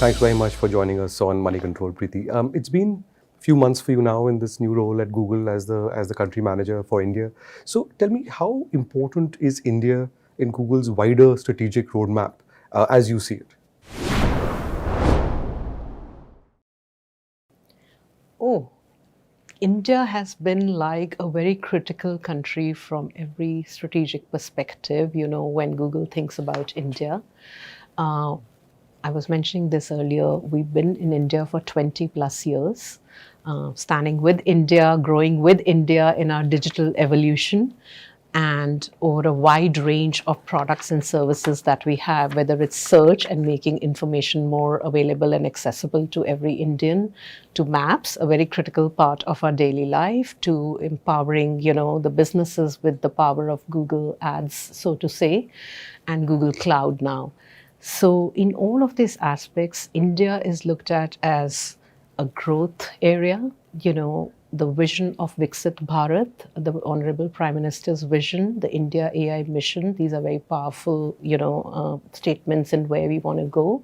Thanks very much for joining us on Moneycontrol, Preeti. It's been a few months for you now in this new role at Google as the country manager for India. So tell me, how important is India in Google's wider strategic roadmap as you see it? Oh, India has been like a very critical country from every strategic perspective, when Google thinks about India. I was mentioning this earlier, we've been in India for 20 plus years, standing with India, growing with India in our digital evolution, and over a wide range of products and services that we have, whether it's search and making information more available and accessible to every Indian, to maps, a very critical part of our daily life, to empowering, the businesses with the power of Google Ads, so to say, and Google Cloud now. So in all of these aspects, India is looked at as a growth area, the vision of Viksit Bharat, the Honorable Prime Minister's vision, the India AI mission. These are very powerful, statements in where we want to go.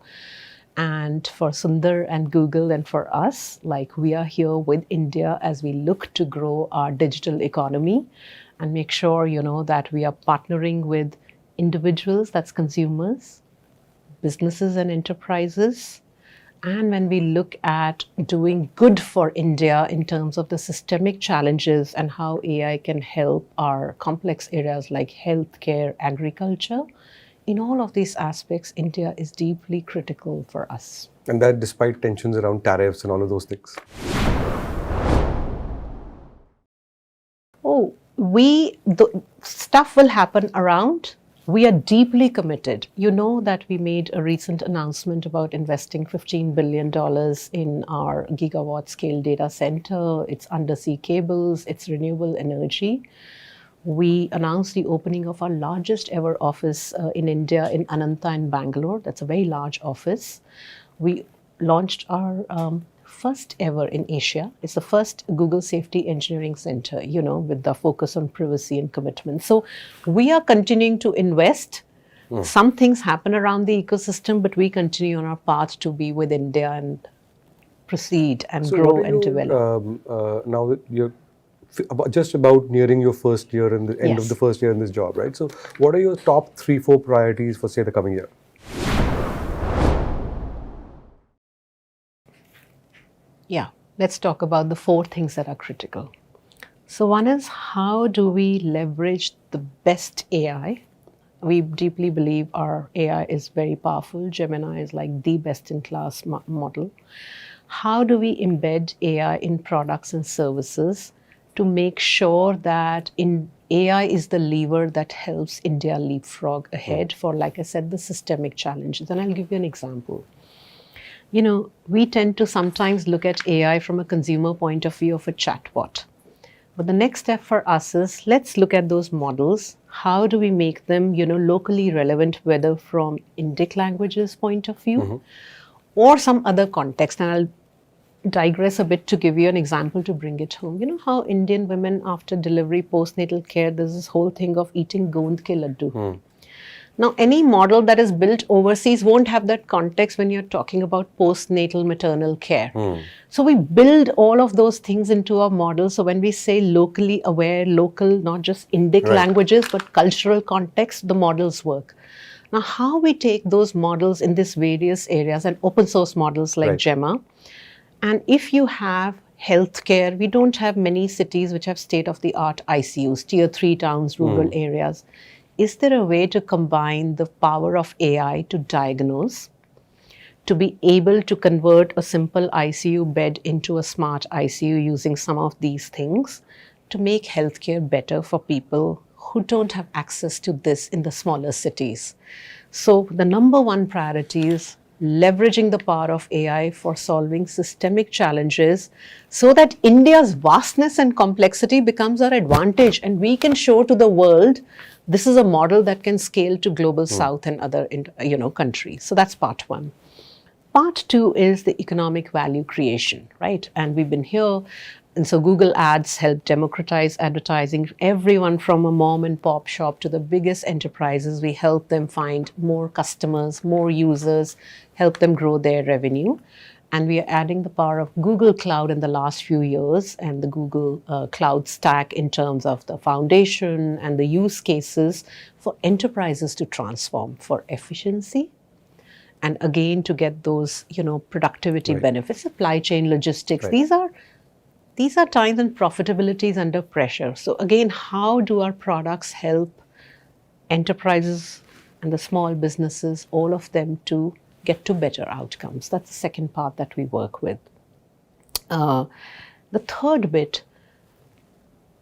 And for Sundar and Google and for us, we are here with India as we look to grow our digital economy and make sure, that we are partnering with individuals, that's consumers, businesses and enterprises. And when we look at doing good for India in terms of the systemic challenges and how AI can help our complex areas like healthcare, agriculture, in all of these aspects, India is deeply critical for us. And that despite tensions around tariffs and all of those things. Oh, the stuff will happen around. We are deeply committed. You know that we made a recent announcement about investing $15 billion in our gigawatt-scale data center. It's undersea cables, it's renewable energy. We announced the opening of our largest ever office in India in Ananta in Bangalore. That's a very large office. We launched our first ever in Asia. It's the first Google Safety Engineering Center, with the focus on privacy and commitment. So we are continuing to invest. Some things happen around the ecosystem, but we continue on our path to be with India and proceed and grow and develop. Now that you're just about nearing your first year and the end of the first year in this job, right? So what are your top 3-4 priorities for, say, the coming year? Yeah, let's talk about the 4 things that are critical. So one is, how do we leverage the best AI? We deeply believe our AI is very powerful. Gemini is like the best-in-class model. How do we embed AI in products and services to make sure that AI is the lever that helps India leapfrog ahead for, like I said, the systemic challenges? And I'll give you an example. We tend to sometimes look at AI from a consumer point of view of a chatbot. But the next step for us is, let's look at those models. How do we make them, locally relevant, whether from Indic languages point of view or some other context? And I'll digress a bit to give you an example to bring it home. You know how Indian women after delivery, postnatal care, there's this whole thing of eating gond ke laddu. Now, any model that is built overseas won't have that context when you're talking about postnatal maternal care. So we build all of those things into our model. So when we say locally aware, local, not just Indic languages, but cultural context, the models work. Now, how we take those models in these various areas and open source models like Gemma, and if you have healthcare, we don't have many cities which have state-of-the-art ICUs, tier 3 towns, rural areas. Is there a way to combine the power of AI to diagnose, to be able to convert a simple ICU bed into a smart ICU using some of these things, to make healthcare better for people who don't have access to this in the smaller cities? So the number one priority is leveraging the power of AI for solving systemic challenges so that India's vastness and complexity becomes our advantage, and we can show to the world this is a model that can scale to global south and other countries. So that's part one. Part two is the economic value creation, right? And we've been here And so Google Ads help democratize advertising. Everyone from a mom and pop shop to the biggest enterprises, we help them find more customers, more users, help them grow their revenue. And we are adding the power of Google Cloud in the last few years and the Google Cloud stack in terms of the foundation and the use cases for enterprises to transform for efficiency. And again, to get those, productivity benefits, supply chain logistics. These are times when profitability is under pressure. So again, how do our products help enterprises and the small businesses, all of them, to get to better outcomes? That's the second part that we work with. The third bit,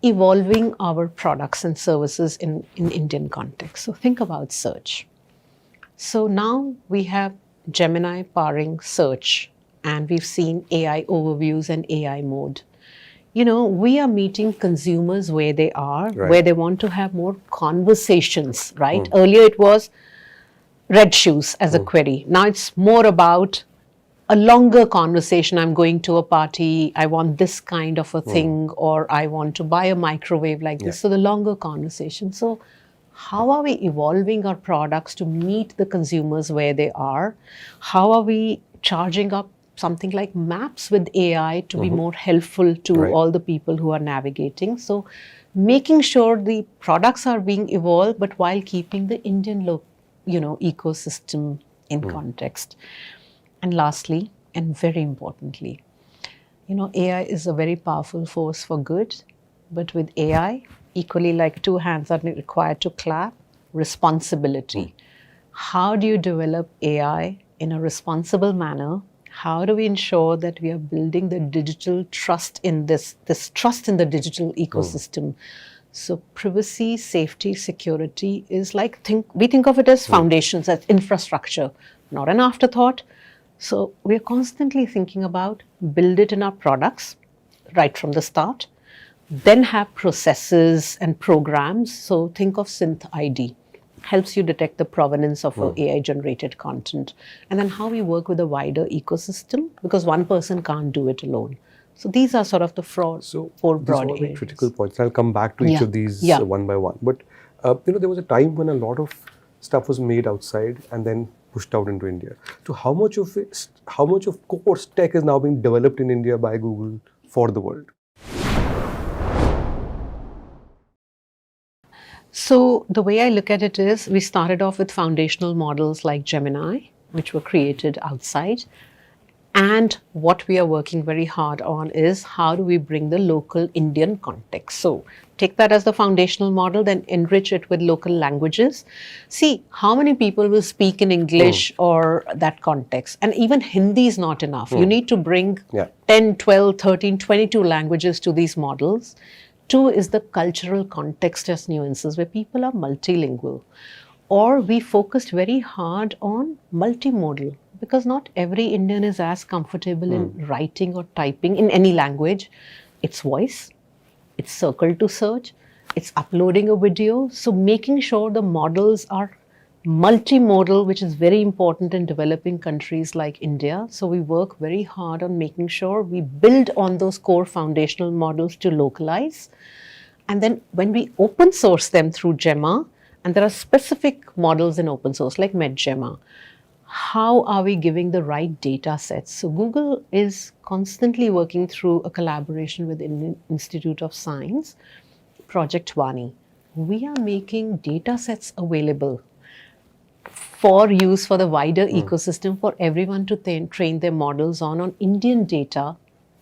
evolving our products and services in Indian context. So think about search. So now we have Gemini powering search, and we've seen AI overviews and AI mode. We are meeting consumers where they are, where they want to have more conversations, right? Earlier it was red shoes as a query. Now it's more about a longer conversation. I'm going to a party, I want this kind of a thing, or I want to buy a microwave like this. So the longer conversation. So how are we evolving our products to meet the consumers where they are? How are we charging up something like maps with AI to be more helpful to all the people who are navigating? So making sure the products are being evolved, but while keeping the Indian ecosystem in context. And lastly, and very importantly, AI is a very powerful force for good, but with AI, equally like two hands are required to clap, responsibility. How do you develop AI in a responsible manner? How do we ensure that we are building the digital trust in this trust in the digital ecosystem? So privacy, safety, security is like, we think of it as foundations, as infrastructure, not an afterthought. So we're constantly thinking about build it in our products right from the start, then have processes and programs. So think of Synth ID. Helps you detect the provenance of AI-generated content. And then how we work with a wider ecosystem, because one person can't do it alone. So these are sort of the four broad areas. These are critical points. I'll come back to each of these one by one. But there was a time when a lot of stuff was made outside and then pushed out into India. So how much of core tech is now being developed in India by Google for the world? So the way I look at it is, we started off with foundational models like Gemini, which were created outside. And what we are working very hard on is how do we bring the local Indian context. So take that as the foundational model, then enrich it with local languages. See how many people will speak in English or that context. And even Hindi is not enough. You need to bring 10, 12, 13, 22 languages to these models. Two is the cultural context as nuances, where people are multilingual. Or we focused very hard on multimodal, because not every Indian is as comfortable in writing or typing in any language. It's voice, it's circle to search, it's uploading a video. So making sure the models are multimodal, which is very important in developing countries like India. So we work very hard on making sure we build on those core foundational models to localize. And then when we open source them through Gemma, and there are specific models in open source like MedGemma, how are we giving the right data sets? So Google is constantly working through a collaboration with Indian Institute of Science, Project Vani. We are making data sets available for use for the wider ecosystem, for everyone to train their models on Indian data.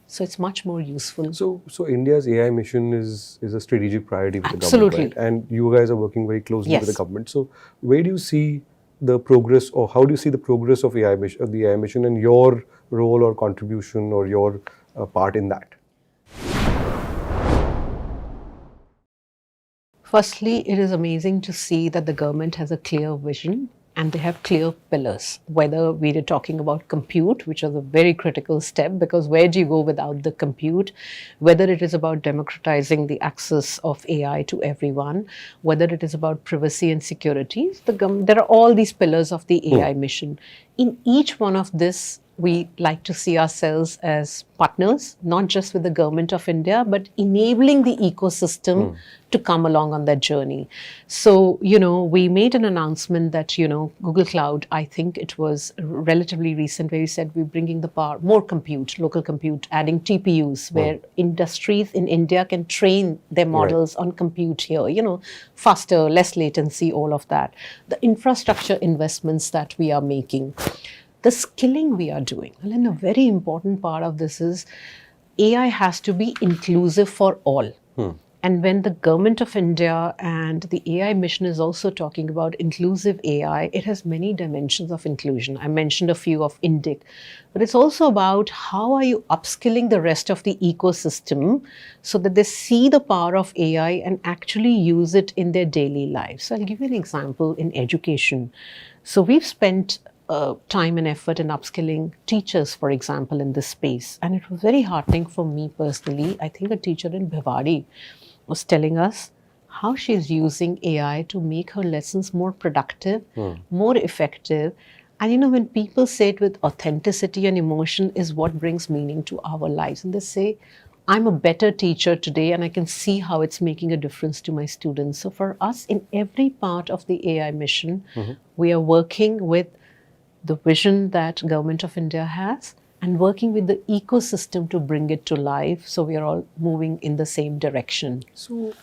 So it's much more useful. So India's AI mission is a strategic priority with Absolutely. the government, right? And you guys are working very closely with the government. So where do you see the progress, or how do you see the progress of the AI mission, and your role or contribution or your part in that? Firstly, it is amazing to see that the government has a clear vision and they have clear pillars, whether we are talking about compute, which is a very critical step, because where do you go without the compute? Whether it is about democratizing the access of AI to everyone, whether it is about privacy and security, there are all these pillars of the AI mission. In each one of this, we like to see ourselves as partners, not just with the government of India, but enabling the ecosystem to come along on that journey. So, we made an announcement that, Google Cloud, I think it was relatively recent, where we said we're bringing the power, more compute, local compute, adding TPUs, where industries in India can train their models on compute here, faster, less latency, all of that. The infrastructure investments that we are making, the skilling we are doing. And a very important part of this is AI has to be inclusive for all. And when the government of India and the AI mission is also talking about inclusive AI, it has many dimensions of inclusion. I mentioned a few of INDIC, but it's also about how are you upskilling the rest of the ecosystem so that they see the power of AI and actually use it in their daily lives. So I'll give you an example in education. So we've spent time and effort in upskilling teachers, for example, in this space. And it was very heartening for me personally. I think a teacher in Bhiwadi was telling us how she's using AI to make her lessons more productive, more effective. And when people say it with authenticity and emotion is what brings meaning to our lives. And they say, I'm a better teacher today and I can see how it's making a difference to my students. So for us, in every part of the AI mission, we are working with the vision that Government of India has and working with the ecosystem to bring it to life. So we are all moving in the same direction. So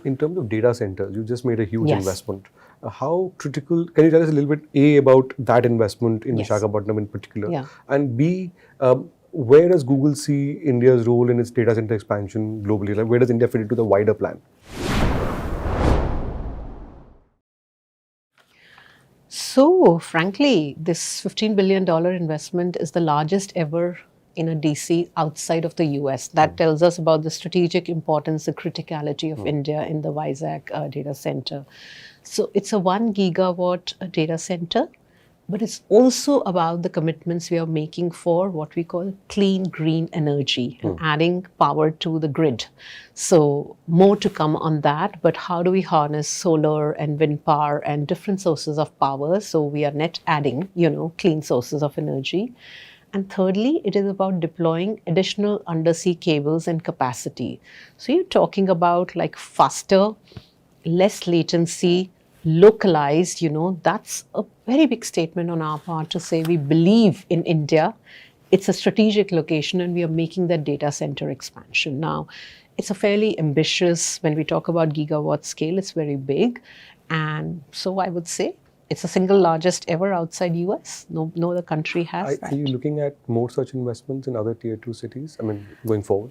in terms of data centers, you just made a huge investment. How critical, can you tell us a little bit, about that investment in Visakhapatnam in particular? And B, where does Google see India's role in its data center expansion globally? Like, where does India fit into the wider plan? So, frankly, this $15 billion investment is the largest ever in a DC outside of the US. That tells us about the strategic importance, the criticality of India in the Vizag data center. So, it's a 1 gigawatt data center, but it's also about the commitments we are making for what we call clean green energy and adding power to the grid. So more to come on that, but how do we harness solar and wind power and different sources of power? So we are net adding, clean sources of energy. And thirdly, it is about deploying additional undersea cables and capacity. So you're talking about like faster, less latency, localized, that's a very big statement on our part to say we believe in India. It's a strategic location and we are making that data center expansion. Now, it's a fairly ambitious, when we talk about gigawatt scale, it's very big. And so I would say it's the single largest ever outside US. No other country has that. Are you looking at more such investments in other tier 2 cities? Going forward?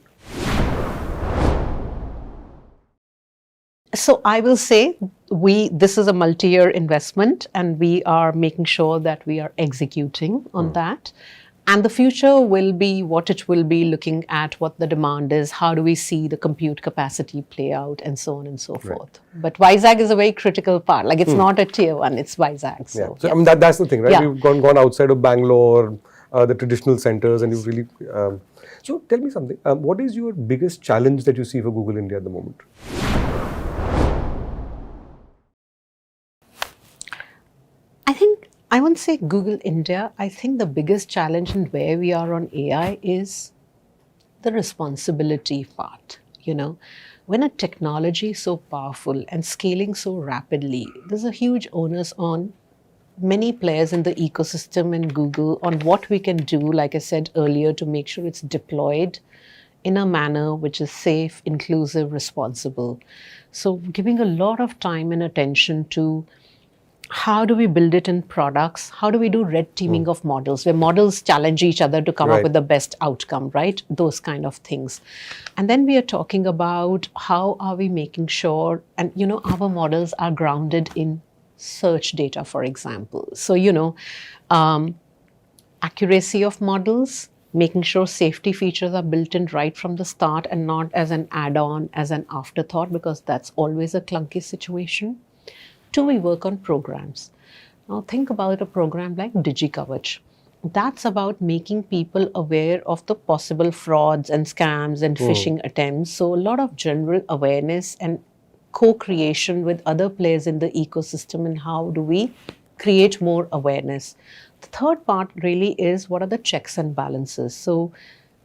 So I will say this is a multi-year investment and we are making sure that we are executing on that. And the future will be what it will be, looking at what the demand is, how do we see the compute capacity play out, and so on and so forth. But Vizag is a very critical part. Like, it's not a tier 1, it's Vizag. So, that's the thing, right? We've gone outside of Bangalore, the traditional centers, and you've really... So tell me something. What is your biggest challenge that you see for Google India at the moment? I wouldn't say Google India. I think the biggest challenge in where we are on AI is the responsibility part. When a technology is so powerful and scaling so rapidly, there's a huge onus on many players in the ecosystem and Google on what we can do, like I said earlier, to make sure it's deployed in a manner which is safe, inclusive, responsible. So giving a lot of time and attention to how do we build it in products? How do we do red teaming of models, where models challenge each other to come up with the best outcome, right? Those kind of things. And then we are talking about how are we making sure, and our models are grounded in search data, for example. So, accuracy of models, making sure safety features are built in right from the start and not as an add-on, as an afterthought, because that's always a clunky situation. 2, we work on programs. Now think about a program like DigiKavach. That's about making people aware of the possible frauds and scams and phishing attempts. So a lot of general awareness and co-creation with other players in the ecosystem, and how do we create more awareness. The third part really is what are the checks and balances. So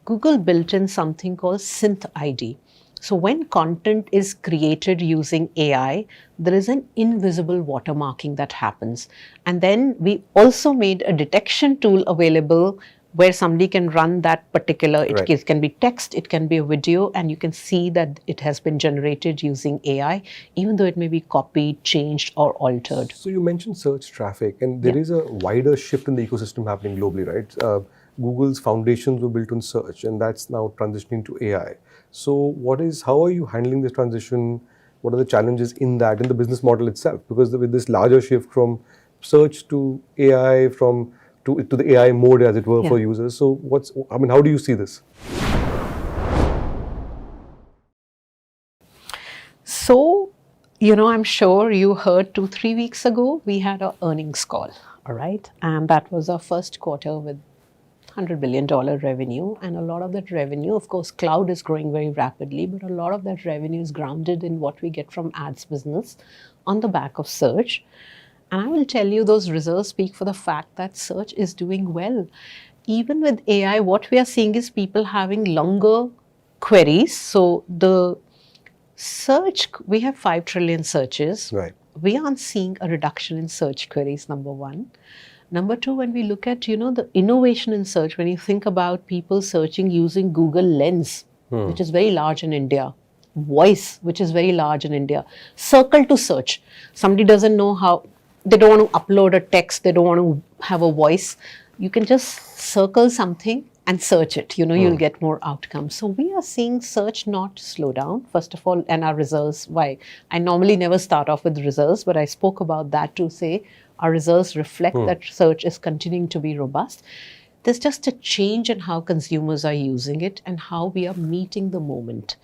Google built in something called Synth ID. So when content is created using AI, there is an invisible watermarking that happens. And then we also made a detection tool available where somebody can run that particular, it can be text, it can be a video, and you can see that it has been generated using AI, even though it may be copied, changed, or altered. So you mentioned search traffic, and there is a wider shift in the ecosystem happening globally, right? Google's foundations were built on search, and that's now transitioning to AI. So how are you handling this transition? What are the challenges in the business model itself? Because with this larger shift from search to AI, to the AI mode, as it were, for users. So how do you see this? So, I'm sure you heard 2-3 weeks ago, we had our earnings call, all right? And that was our first quarter with $100 billion revenue. And a lot of that revenue, of course, cloud is growing very rapidly, but a lot of that revenue is grounded in what we get from ads business on the back of search. And I will tell you, those results speak for the fact that search is doing well. Even with AI, what we are seeing is people having longer queries. So the search, we have 5 trillion searches. Right. We aren't seeing a reduction in search queries, number one. Number two, when we look at, the innovation in search, when you think about people searching using Google Lens, which is very large in India, Voice, which is very large in India, Circle to search. Somebody doesn't know how, they don't want to upload a text, they don't want to have a voice. You can just circle something and search it, you'll get more outcomes. So we are seeing search not slow down, first of all, and our results, why? I normally never start off with results, but I spoke about that to say our results reflect that search is continuing to be robust. There's just a change in how consumers are using it and how we are meeting the moment.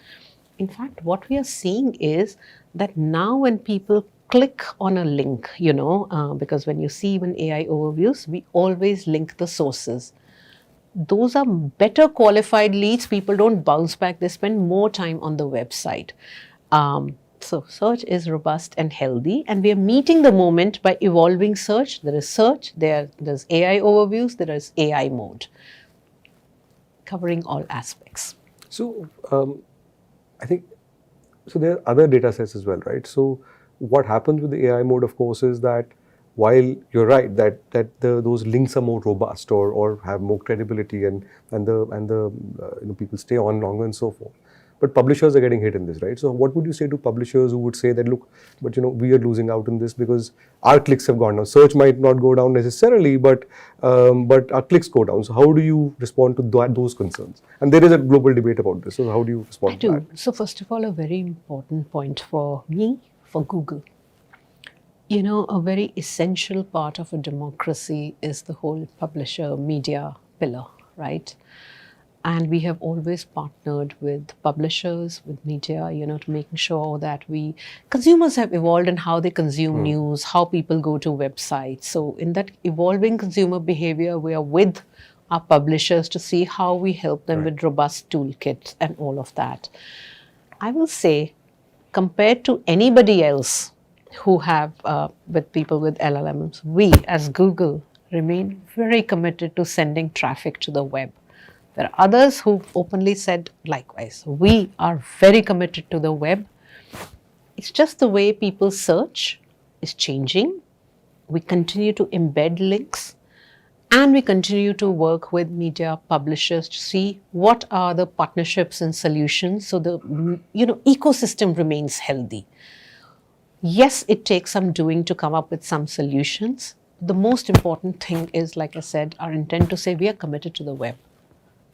In fact, what we are seeing is that now when people click on a link, because when you see even AI overviews, we always link the sources. Those are better qualified leads. People don't bounce back. They spend more time on the website. So search is robust and healthy, and we are meeting the moment by evolving search. There is search, there's AI overviews, there is AI mode, covering all aspects. So I think, so there are other data sets as well, right? So what happens with the AI mode, of course, is that while you're right that those links are more robust or have more credibility and the people stay on longer and so forth, but publishers are getting hit in this, right? So what would you say to publishers who would say that, look, but we are losing out in this because our clicks have gone down. Search might not go down necessarily, but our clicks go down. So how do you respond to those concerns? And there is a global debate about this. So how do you respond to that? So first of all, a very important point for me, for Google. A very essential part of a democracy is the whole publisher media pillar, right? And we have always partnered with publishers, with media, to making sure that consumers have evolved in how they consume news, how people go to websites. So in that evolving consumer behavior, we are with our publishers to see how we help them with robust toolkits and all of that. I will say, compared to anybody else who have, with people with LLMs, we as Google remain very committed to sending traffic to the web. There are others who've openly said likewise. We are very committed to the web. It's just the way people search is changing. We continue to embed links, and we continue to work with media publishers to see what are the partnerships and solutions so the ecosystem remains healthy. Yes, it takes some doing to come up with some solutions. The most important thing is, like I said, our intent to say we are committed to the web.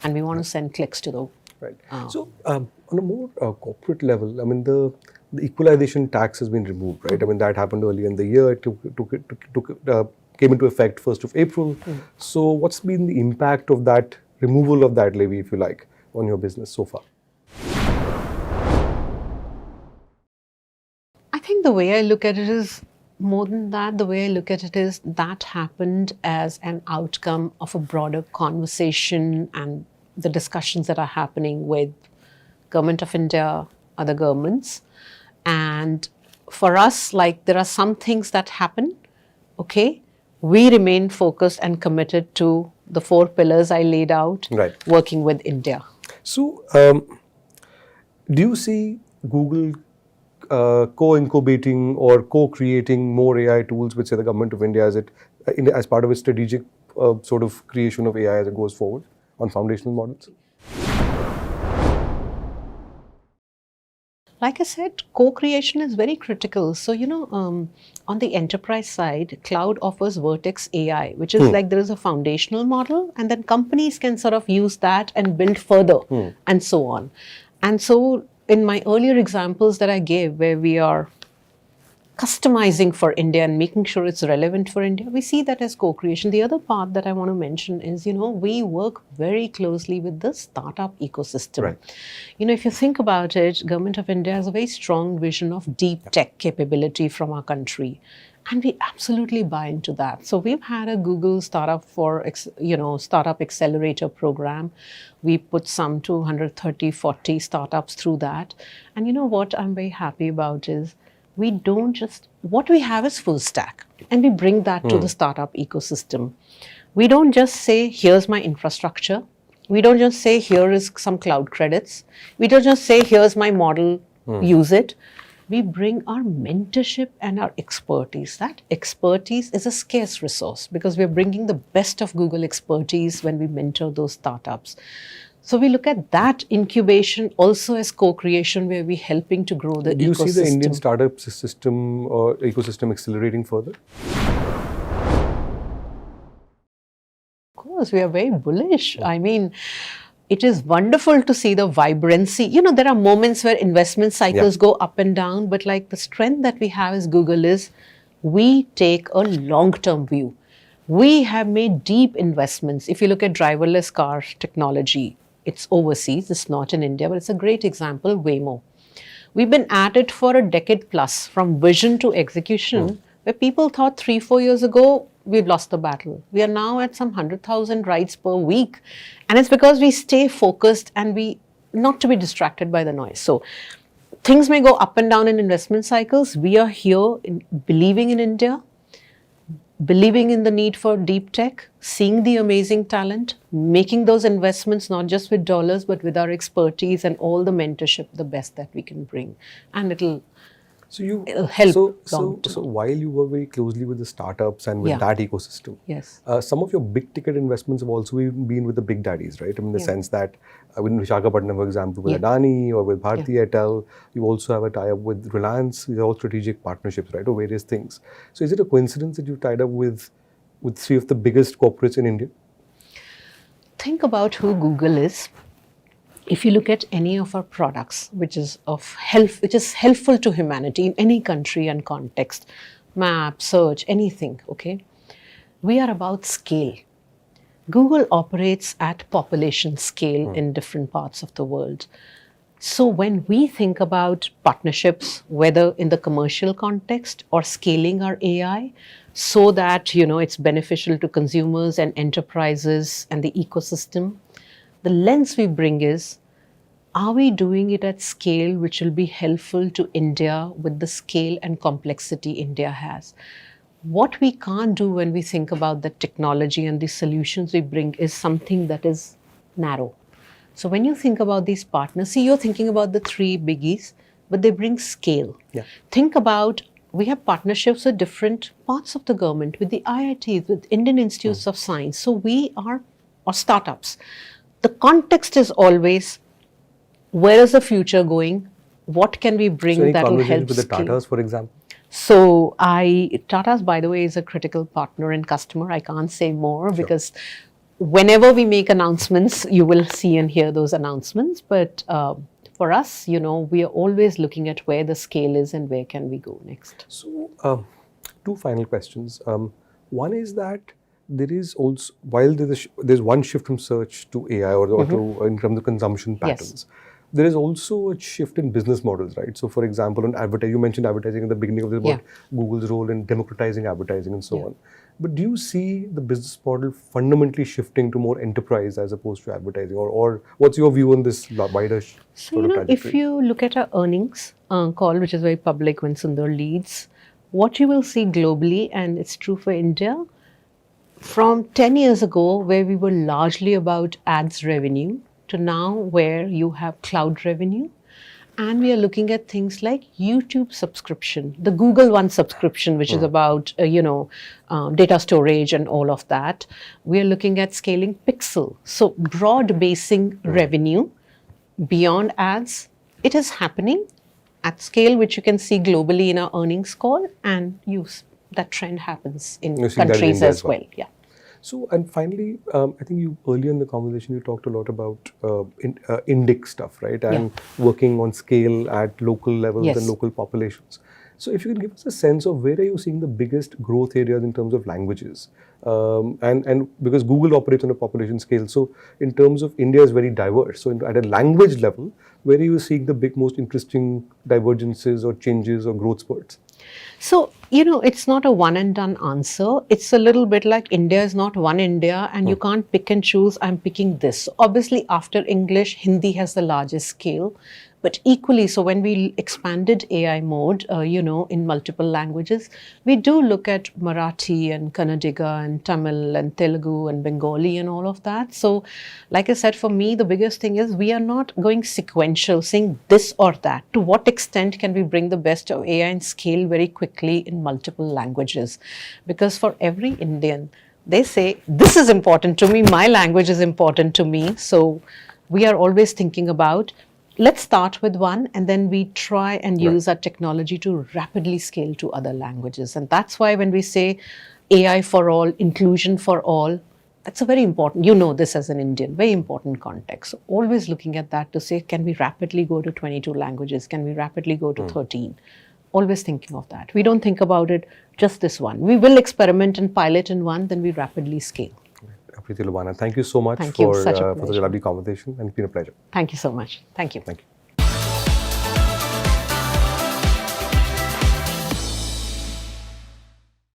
And we want to send clicks to the... Right. So on a more corporate level, I mean, the equalization tax has been removed, right? I mean, that happened earlier in the year. It came into effect 1st of April. So what's been the impact of that removal of that levy, if you like, on your business so far? I think the way I look at it is more than that. The way I look at it is that happened as an outcome of a broader conversation and the discussions that are happening with Government of India, other governments. And for us, there are some things that happen, okay? we remain focused and committed to the 4 pillars I laid out, Right. working with India. So, do you see Google co-incubating or co-creating more AI tools with, say, the government of India as part of its strategic sort of creation of AI as it goes forward on foundational models? Like I said, co-creation is very critical. So, on the enterprise side, cloud offers Vertex AI, which is like there is a foundational model, and then companies can sort of use that and build further and so on. And so, in my earlier examples that I gave, where we are customizing for India and making sure it's relevant for India, we see that as co-creation. The other part that I want to mention is, we work very closely with the startup ecosystem. Right. If you think about it, Government of India has a very strong vision of deep tech capability from our country. And we absolutely buy into that. So we've had a Google Startup Startup Accelerator program. We put some 230, 40 startups through that. And what I'm very happy about is, we don't just, what we have is full stack, and we bring that to the startup ecosystem. We don't just say, here's my infrastructure. We don't just say, here is some cloud credits. We don't just say, here's my model, use it. We bring our mentorship and our expertise. That expertise is a scarce resource because we're bringing the best of Google expertise when we mentor those startups. So we look at that incubation also as co-creation, where we're helping to grow the ecosystem. Do you see the Indian startup system or ecosystem accelerating further? Of course, we are very bullish. I mean, it is wonderful to see the vibrancy. There are moments where investment cycles go up and down, but like the strength that we have as Google is, we take a long-term view. We have made deep investments. If you look at driverless car technology, it's overseas, it's not in India, but it's a great example, Waymo. We've been at it for a decade plus, from vision to execution, where people thought 3-4 years ago, we've lost the battle. We are now at some 100,000 rides per week. And it's because we stay focused and not to be distracted by the noise. So things may go up and down in investment cycles. We are here believing in India, believing in the need for deep tech, seeing the amazing talent, making those investments not just with dollars, but with our expertise and all the mentorship, the best that we can bring. And it'll help long term. So while you work very closely with the startups and with that ecosystem, yes, some of your big ticket investments have also been with the big daddies, right? In the sense that with Visakhapatnam, for example, with Adani or with Bharti Airtel, you also have a tie-up with Reliance. These are all strategic partnerships, right, or various things. So is it a coincidence that you've tied up with 3 of the biggest corporates in India? Think about who Google is. If you look at any of our products, which is helpful to humanity in any country and context, map, search, anything, okay? We are about scale. Google operates at population scale in different parts of the world. So when we think about partnerships, whether in the commercial context or scaling our AI, so that it's beneficial to consumers and enterprises and the ecosystem, the lens we bring is, are we doing it at scale which will be helpful to India with the scale and complexity India has? What we can't do when we think about the technology and the solutions we bring is something that is narrow. So when you think about these partners, see, you're thinking about the 3 biggies, but they bring scale. Yeah. Think about, we have partnerships with different parts of the government, with the IITs, with Indian Institutes of Science. So we are, or startups. The context is always, where is the future going? What can we bring that will help with the scale? Tatas, for example? So Tata's, by the way, is a critical partner and customer. I can't say more because whenever we make announcements, you will see and hear those announcements. But for us, we are always looking at where the scale is and where can we go next. So 2 final questions. One is that there is also, while there's one shift from search to AI or to in terms of consumption patterns, there is also a shift in business models, right? So, for example, on advertising, you mentioned advertising at the beginning of this about Google's role in democratizing advertising and so on. But do you see the business model fundamentally shifting to more enterprise as opposed to advertising, or what's your view on this wider sort of trajectory? If you look at our earnings call, which is very public when Sundar leads, what you will see globally, and it's true for India, from 10 years ago, where we were largely about ads revenue, to now where you have cloud revenue. And we are looking at things like YouTube subscription, the Google One subscription, which is about, data storage and all of that. We are looking at scaling Pixel. So broad basing revenue beyond ads. It is happening at scale, which you can see globally in our earnings call, and that trend happens in You're seeing that in countries India as well. Yeah. So, and finally, I think you earlier in the conversation you talked a lot about Indic stuff, right? And working on scale at local levels Yes. and local populations. So, if you can give us a sense of where are you seeing the biggest growth areas in terms of languages, and because Google operates on a population scale, so in terms of India is very diverse. So, at a language level, where are you seeing the most interesting divergences or changes or growth spurts? So, it's not a one and done answer. It's a little bit like India is not one India, and you can't pick and choose, I'm picking this. Obviously, after English, Hindi has the largest scale. But equally, so when we expanded AI mode, in multiple languages, we do look at Marathi and Kannadiga and Tamil and Telugu and Bengali and all of that. So, like I said, for me, the biggest thing is we are not going sequential, saying this or that. To what extent can we bring the best of AI and scale very quickly in multiple languages? Because for every Indian, they say, this is important to me, my language is important to me. So, we are always thinking about, let's start with one, and then we try and use our technology to rapidly scale to other languages. And that's why when we say AI for all, inclusion for all, that's a very important, this as an Indian, very important context. So always looking at that to say, can we rapidly go to 22 languages? Can we rapidly go to 13? Always thinking of that. We don't think about it, just this one. We will experiment and pilot in one, then we rapidly scale. Preeti Lobana, thank you so much Thank you. for Such a such a pleasure. lovely conversation, and it's been a pleasure. Thank you so much. Thank you. Thank you.